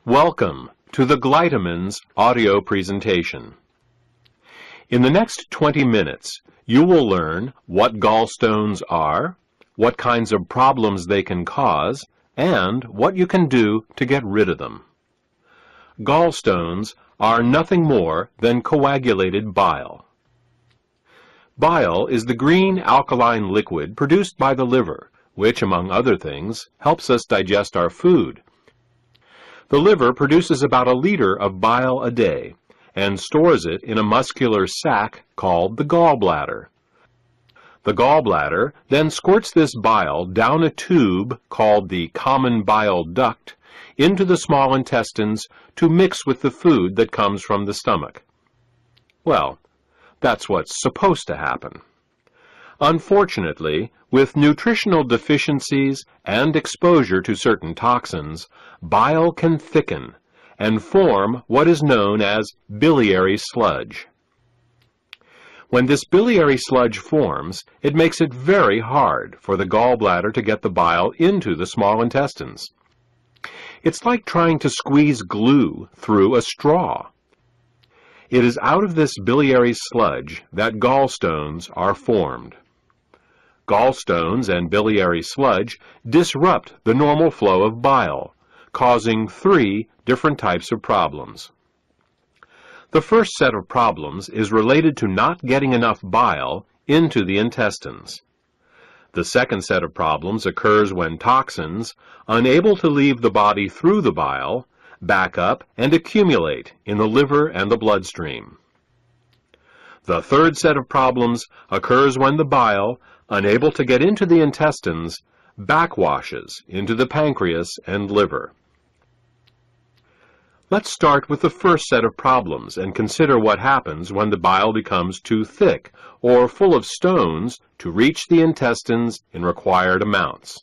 Welcome to the Glytamins audio presentation. In the next 20 minutes, you will learn what gallstones are, what kinds of problems they can cause, and what you can do to get rid of them. Gallstones are nothing more than coagulated bile. Bile is the green alkaline liquid produced by the liver, which, among other things, helps us digest our food. The liver produces about a liter of bile a day and stores it in a muscular sac called the gallbladder. The gallbladder then squirts this bile down a tube called the common bile duct into the small intestines to mix with the food that comes from the stomach. Well, that's what's supposed to happen. Unfortunately, with nutritional deficiencies and exposure to certain toxins, bile can thicken and form what is known as biliary sludge. When this biliary sludge forms, it makes it very hard for the gallbladder to get the bile into the small intestines. It's like trying to squeeze glue through a straw. It is out of this biliary sludge that gallstones are formed. Gallstones and biliary sludge disrupt the normal flow of bile, causing 3 different types of problems. The first set of problems is related to not getting enough bile into the intestines. The second set of problems occurs when toxins, unable to leave the body through the bile, back up and accumulate in the liver and the bloodstream. The third set of problems occurs when the bile, unable to get into the intestines, backwashes into the pancreas and liver. Let's start with the first set of problems and consider what happens when the bile becomes too thick or full of stones to reach the intestines in required amounts.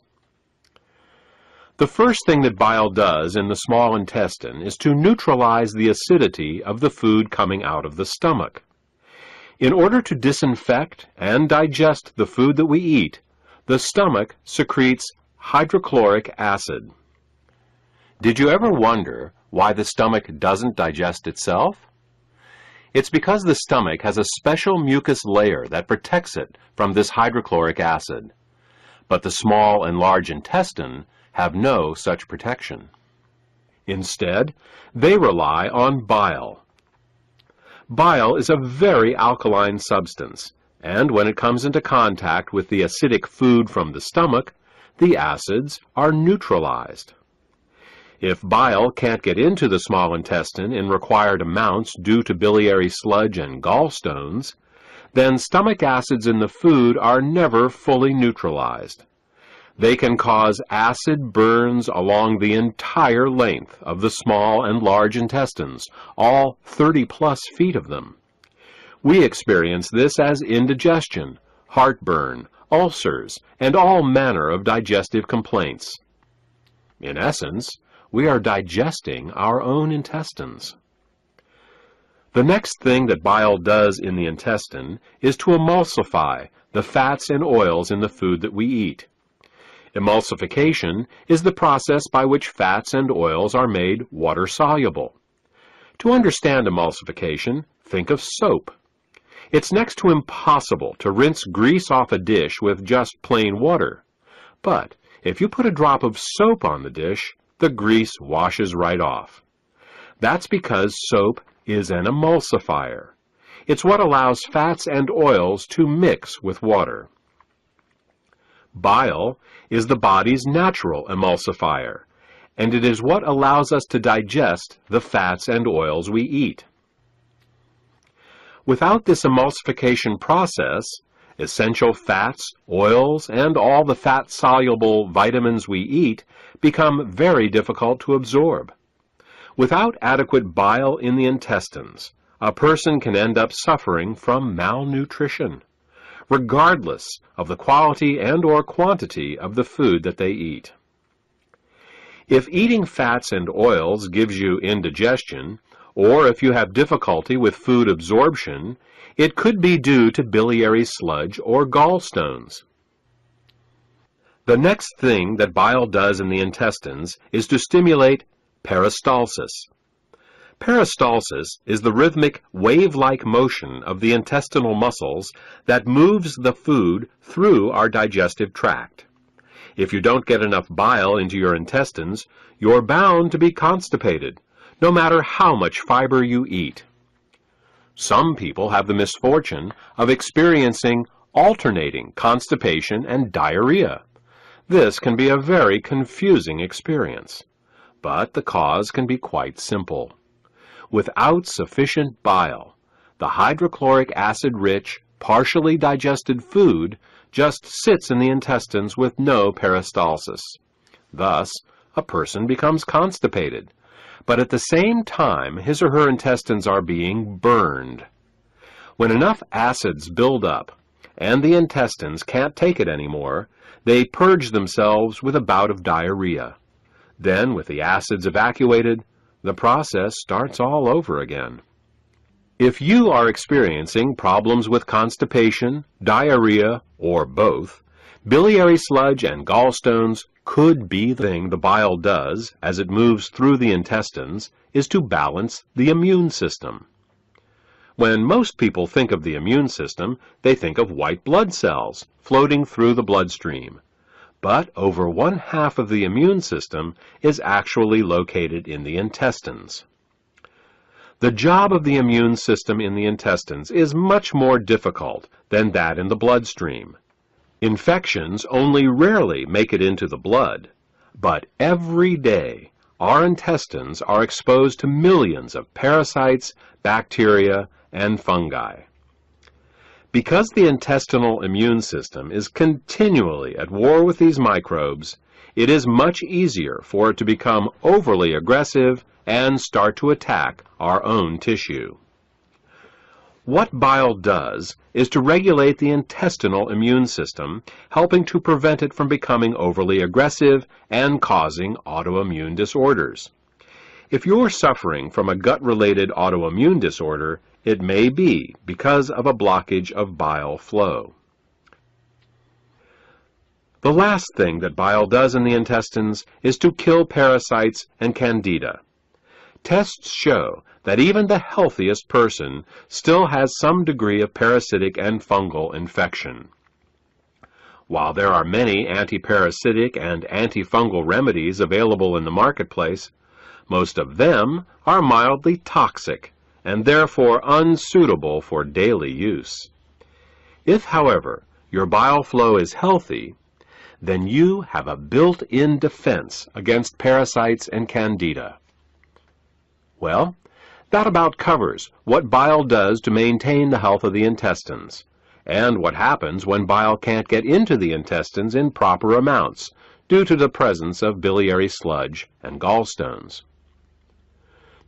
The first thing that bile does in the small intestine is to neutralize the acidity of the food coming out of the stomach. In order to disinfect and digest the food that we eat, the stomach secretes hydrochloric acid. Did you ever wonder why the stomach doesn't digest itself? It's because the stomach has a special mucus layer that protects it from this hydrochloric acid. But the small and large intestine have no such protection. Instead, they rely on bile. Bile is a very alkaline substance, and when it comes into contact with the acidic food from the stomach, the acids are neutralized. If bile can't get into the small intestine in required amounts due to biliary sludge and gallstones, then stomach acids in the food are never fully neutralized. They can cause acid burns along the entire length of the small and large intestines, all 30+ feet of them. We experience this as indigestion, heartburn, ulcers, and all manner of digestive complaints. In essence, we are digesting our own intestines. The next thing that bile does in the intestine is to emulsify the fats and oils in the food that we eat. Emulsification is the process by which fats and oils are made water-soluble. To understand emulsification, think of soap. It's next to impossible to rinse grease off a dish with just plain water. But if you put a drop of soap on the dish, the grease washes right off. That's because soap is an emulsifier. It's what allows fats and oils to mix with water. Bile is the body's natural emulsifier, and it is what allows us to digest the fats and oils we eat. Without this emulsification process, essential fats, oils, and all the fat-soluble vitamins we eat become very difficult to absorb. Without adequate bile in the intestines, a person can end up suffering from malnutrition, regardless of the quality and/or quantity of the food that they eat. If eating fats and oils gives you indigestion, or if you have difficulty with food absorption, it could be due to biliary sludge or gallstones. The next thing that bile does in the intestines is to stimulate Peristalsis. Peristalsis is the rhythmic, wave-like motion of the intestinal muscles that moves the food through our digestive tract. If you don't get enough bile into your intestines, you're bound to be constipated, no matter how much fiber you eat. Some people have the misfortune of experiencing alternating constipation and diarrhea. This can be a very confusing experience, but the cause can be quite simple. Without sufficient bile, the hydrochloric acid-rich, partially digested food just sits in the intestines with no peristalsis. Thus, a person becomes constipated, but at the same time his or her intestines are being burned. When enough acids build up and the intestines can't take it anymore, they purge themselves with a bout of diarrhea. Then, with the acids evacuated, the process starts all over again. If you are experiencing problems with constipation, diarrhea, or both, biliary sludge and gallstones could be the thing the bile does as it moves through the intestines is to balance the immune system. When most people think of the immune system, they think of white blood cells floating through the bloodstream. But over 1/2 of the immune system is actually located in the intestines. The job of the immune system in the intestines is much more difficult than that in the bloodstream. Infections only rarely make it into the blood, but every day our intestines are exposed to millions of parasites, bacteria, and fungi. Because the intestinal immune system is continually at war with these microbes, it is much easier for it to become overly aggressive and start to attack our own tissue. What bile does is to regulate the intestinal immune system, helping to prevent it from becoming overly aggressive and causing autoimmune disorders. If you're suffering from a gut-related autoimmune disorder, it may be because of a blockage of bile flow. The last thing that bile does in the intestines is to kill parasites and candida. Tests show that even the healthiest person still has some degree of parasitic and fungal infection. While there are many antiparasitic and antifungal remedies available in the marketplace, most of them are mildly toxic and therefore unsuitable for daily use. If, however, your bile flow is healthy, then you have a built-in defense against parasites and candida. Well, that about covers what bile does to maintain the health of the intestines, and what happens when bile can't get into the intestines in proper amounts due to the presence of biliary sludge and gallstones.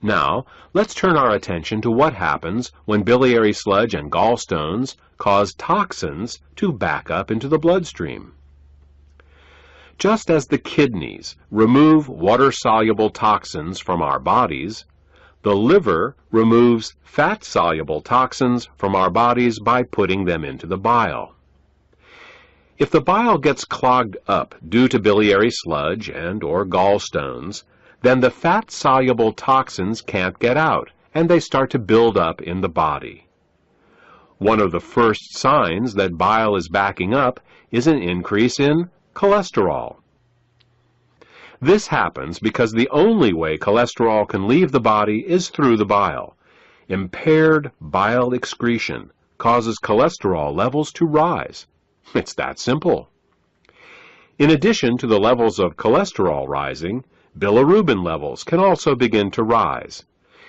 Now, let's turn our attention to what happens when biliary sludge and gallstones cause toxins to back up into the bloodstream. Just as the kidneys remove water-soluble toxins from our bodies, the liver removes fat-soluble toxins from our bodies by putting them into the bile. If the bile gets clogged up due to biliary sludge and/or gallstones, then the fat-soluble toxins can't get out, and they start to build up in the body. One of the first signs that bile is backing up is an increase in cholesterol. This happens because the only way cholesterol can leave the body is through the bile. Impaired bile excretion causes cholesterol levels to rise. It's that simple. In addition to the levels of cholesterol rising, bilirubin levels can also begin to rise.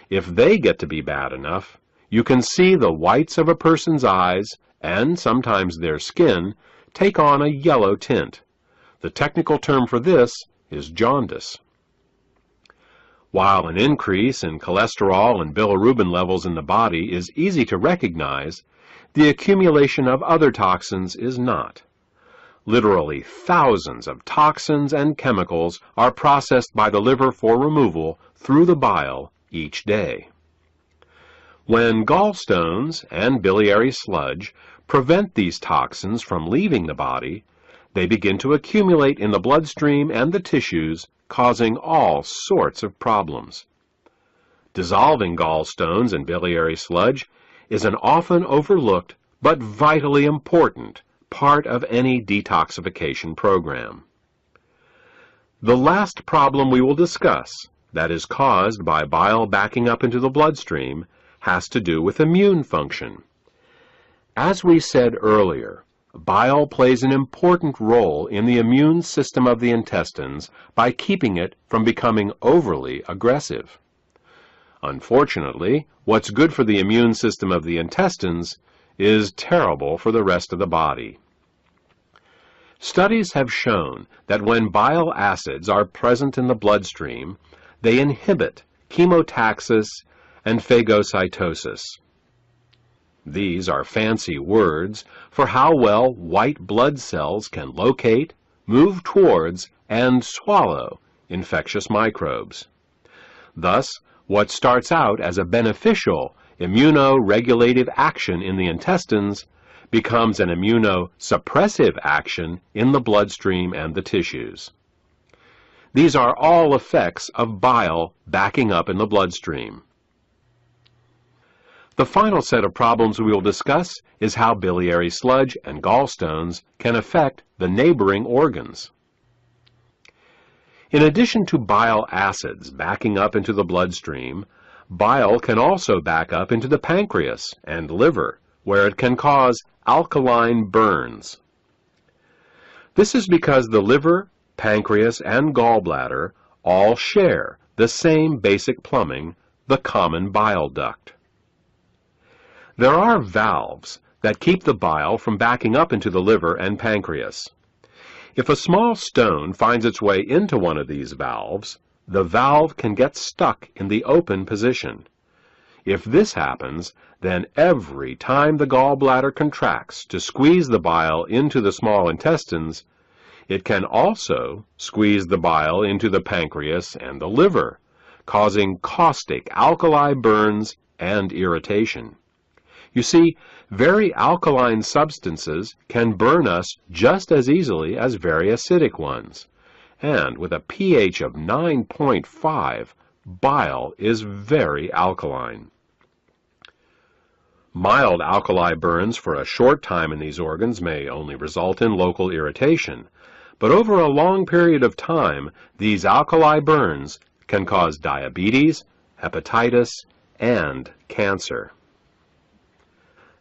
If they get to be bad enough, you can see the whites of a person's eyes, and sometimes their skin, take on a yellow tint. The technical term for this is jaundice. While an increase in cholesterol and bilirubin levels in the body is easy to recognize, the accumulation of other toxins is not. Literally thousands of toxins and chemicals are processed by the liver for removal through the bile each day. When gallstones and biliary sludge prevent these toxins from leaving the body, they begin to accumulate in the bloodstream and the tissues, causing all sorts of problems. Dissolving gallstones in biliary sludge is an often overlooked but vitally important part of any detoxification program. The last problem we will discuss, that is caused by bile backing up into the bloodstream, has to do with immune function. As we said earlier, bile plays an important role in the immune system of the intestines by keeping it from becoming overly aggressive. Unfortunately, what's good for the immune system of the intestines is terrible for the rest of the body. Studies have shown that when bile acids are present in the bloodstream, they inhibit chemotaxis and phagocytosis. These are fancy words for how well white blood cells can locate, move towards, and swallow infectious microbes. Thus, what starts out as a beneficial immunoregulative action in the intestines becomes an immunosuppressive action in the bloodstream and the tissues. These are all effects of bile backing up in the bloodstream. The final set of problems we will discuss is how biliary sludge and gallstones can affect the neighboring organs. In addition to bile acids backing up into the bloodstream, bile can also back up into the pancreas and liver, where it can cause alkaline burns. This is because the liver, pancreas, and gallbladder all share the same basic plumbing, the common bile duct. There are valves that keep the bile from backing up into the liver and pancreas. If a small stone finds its way into one of these valves, the valve can get stuck in the open position. If this happens, then every time the gallbladder contracts to squeeze the bile into the small intestines, it can also squeeze the bile into the pancreas and the liver, causing caustic alkali burns and irritation. You see, very alkaline substances can burn us just as easily as very acidic ones. And with a pH of 9.5, bile is very alkaline. Mild alkali burns for a short time in these organs may only result in local irritation, but over a long period of time, these alkali burns can cause diabetes, hepatitis, and cancer.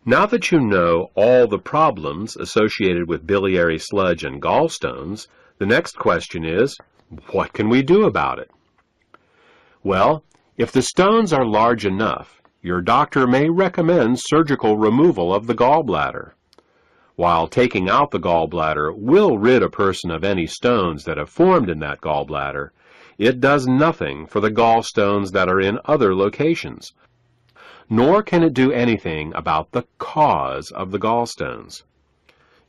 Now that you know all the problems associated with biliary sludge and gallstones, the next question is, what can we do about it? Well, if the stones are large enough, your doctor may recommend surgical removal of the gallbladder. While taking out the gallbladder will rid a person of any stones that have formed in that gallbladder, it does nothing for the gallstones that are in other locations. Nor can it do anything about the cause of the gallstones.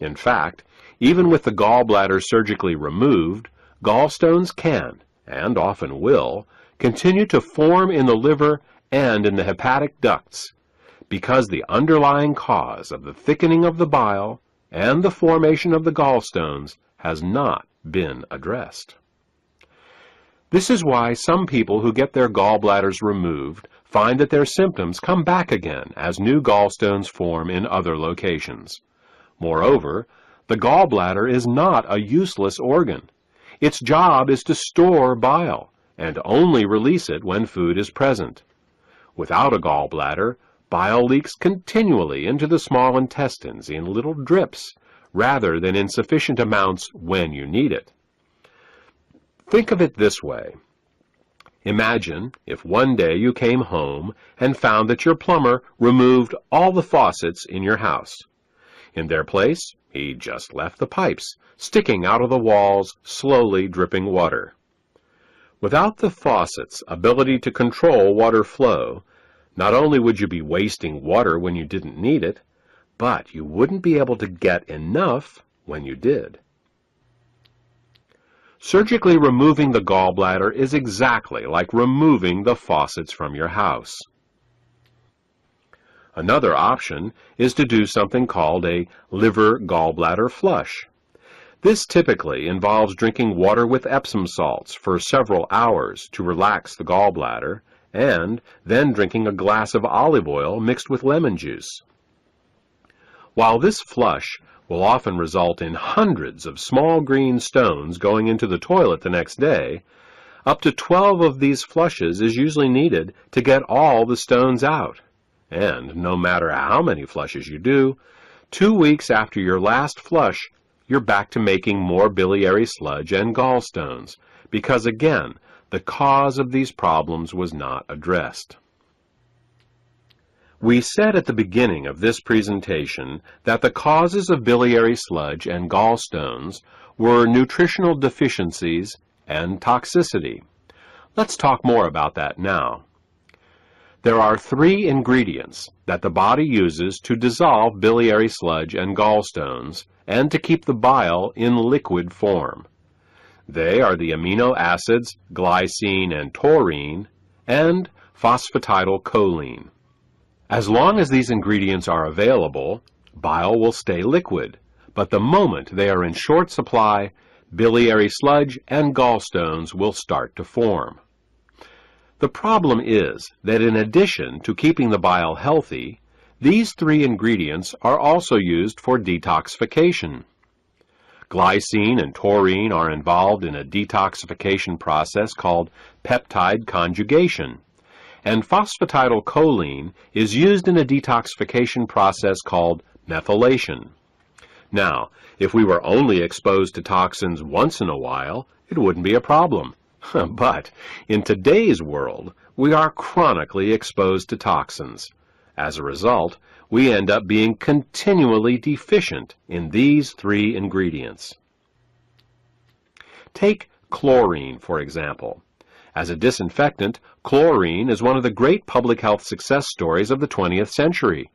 In fact, even with the gallbladder surgically removed, gallstones can, and often will, continue to form in the liver and in the hepatic ducts, because the underlying cause of the thickening of the bile and the formation of the gallstones has not been addressed. This is why some people who get their gallbladders removed find that their symptoms come back again as new gallstones form in other locations. Moreover, the gallbladder is not a useless organ. Its job is to store bile and only release it when food is present. Without a gallbladder, bile leaks continually into the small intestines in little drips, rather than in sufficient amounts when you need it. Think of it this way. Imagine if one day you came home and found that your plumber removed all the faucets in your house. In their place, he just left the pipes, sticking out of the walls, slowly dripping water. Without the faucet's ability to control water flow, not only would you be wasting water when you didn't need it, but you wouldn't be able to get enough when you did. Surgically removing the gallbladder is exactly like removing the faucets from your house. Another option is to do something called a liver gallbladder flush. This typically involves drinking water with Epsom salts for several hours to relax the gallbladder, and then drinking a glass of olive oil mixed with lemon juice. While this flush will often result in hundreds of small green stones going into the toilet the next day, up to 12 of these flushes is usually needed to get all the stones out. And no matter how many flushes you do, 2 weeks after your last flush, you're back to making more biliary sludge and gallstones, because again, the cause of these problems was not addressed. We said at the beginning of this presentation that the causes of biliary sludge and gallstones were nutritional deficiencies and toxicity. Let's talk more about that now. There are 3 ingredients that the body uses to dissolve biliary sludge and gallstones and to keep the bile in liquid form. They are the amino acids glycine and taurine and phosphatidylcholine. As long as these ingredients are available, bile will stay liquid, but the moment they are in short supply, biliary sludge and gallstones will start to form. The problem is that in addition to keeping the bile healthy, these 3 ingredients are also used for detoxification. Glycine and taurine are involved in a detoxification process called peptide conjugation, and phosphatidylcholine is used in a detoxification process called methylation. Now, if we were only exposed to toxins once in a while, it wouldn't be a problem. But in today's world, we are chronically exposed to toxins. As a result, we end up being continually deficient in these 3 ingredients. Take chlorine, for example. As a disinfectant, chlorine is one of the great public health success stories of the 20th century.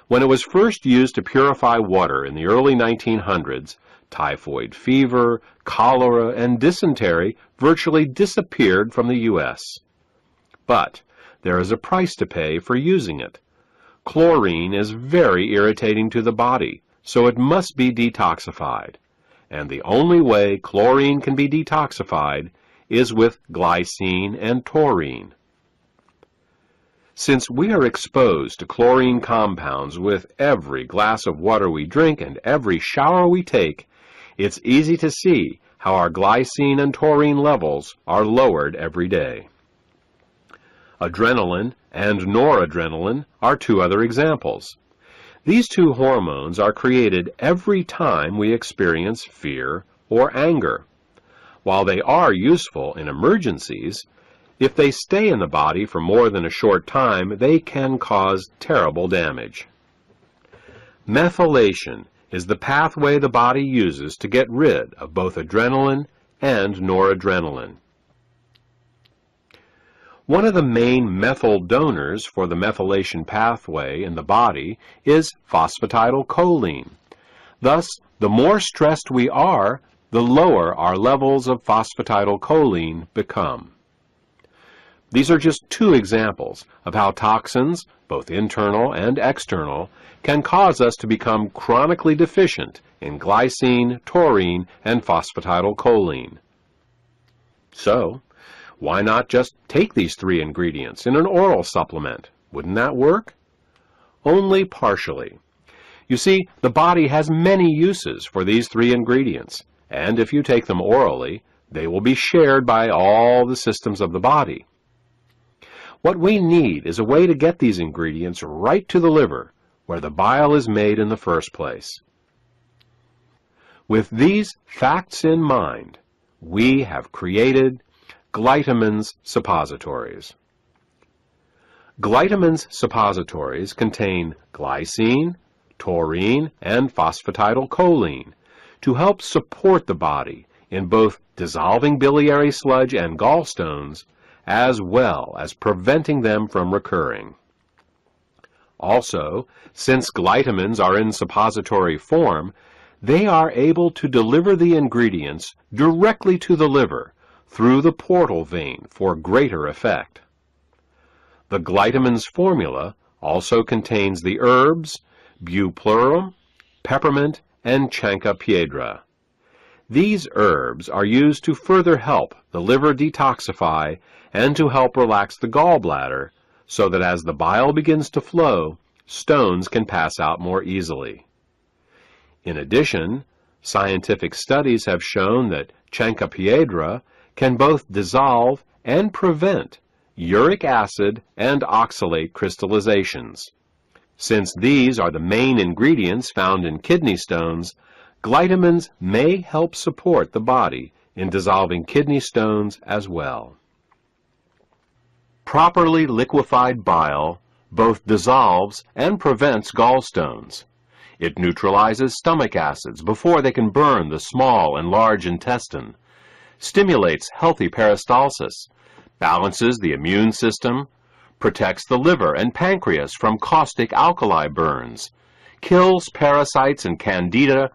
When it was first used to purify water in the early 1900s, typhoid fever, cholera, and dysentery virtually disappeared from the U.S. But there is a price to pay for using it. Chlorine is very irritating to the body, so it must be detoxified. And the only way chlorine can be detoxified is with glycine and taurine. Since we are exposed to chlorine compounds with every glass of water we drink and every shower we take, it's easy to see how our glycine and taurine levels are lowered every day. Adrenaline and noradrenaline are 2 other examples. These 2 hormones are created every time we experience fear or anger. While they are useful in emergencies, if they stay in the body for more than a short time, they can cause terrible damage. Methylation is the pathway the body uses to get rid of both adrenaline and noradrenaline. One of the main methyl donors for the methylation pathway in the body is phosphatidylcholine. Thus, the more stressed we are, the lower our levels of phosphatidylcholine become. These are just 2 examples of how toxins, both internal and external, can cause us to become chronically deficient in glycine, taurine, and phosphatidylcholine. So, why not just take these 3 ingredients in an oral supplement? Wouldn't that work? Only partially. You see, the body has many uses for these 3 ingredients, and if you take them orally, they will be shared by all the systems of the body. What we need is a way to get these ingredients right to the liver, where the bile is made in the first place. With these facts in mind, we have created Glytamins suppositories. Glytamins suppositories contain glycine, taurine, and phosphatidylcholine to help support the body in both dissolving biliary sludge and gallstones, as well as preventing them from recurring. Also, since glytamins are in suppository form, they are able to deliver the ingredients directly to the liver through the portal vein for greater effect. The glytamins formula also contains the herbs bupleurum, peppermint, and chancca piedra. These herbs are used to further help the liver detoxify and to help relax the gallbladder so that as the bile begins to flow, stones can pass out more easily. In addition, scientific studies have shown that chancropiedra can both dissolve and prevent uric acid and oxalate crystallizations. Since these are the main ingredients found in kidney stones, glytamins may help support the body in dissolving kidney stones as well. Properly liquefied bile both dissolves and prevents gallstones. It neutralizes stomach acids before they can burn the small and large intestine, stimulates healthy peristalsis, balances the immune system, protects the liver and pancreas from caustic alkali burns, kills parasites and candida,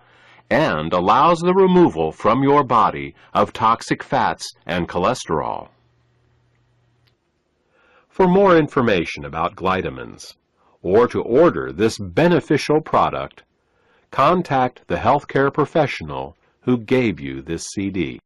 and allows the removal from your body of toxic fats and cholesterol. For more information about glytamins, or to order this beneficial product, contact the healthcare professional who gave you this CD.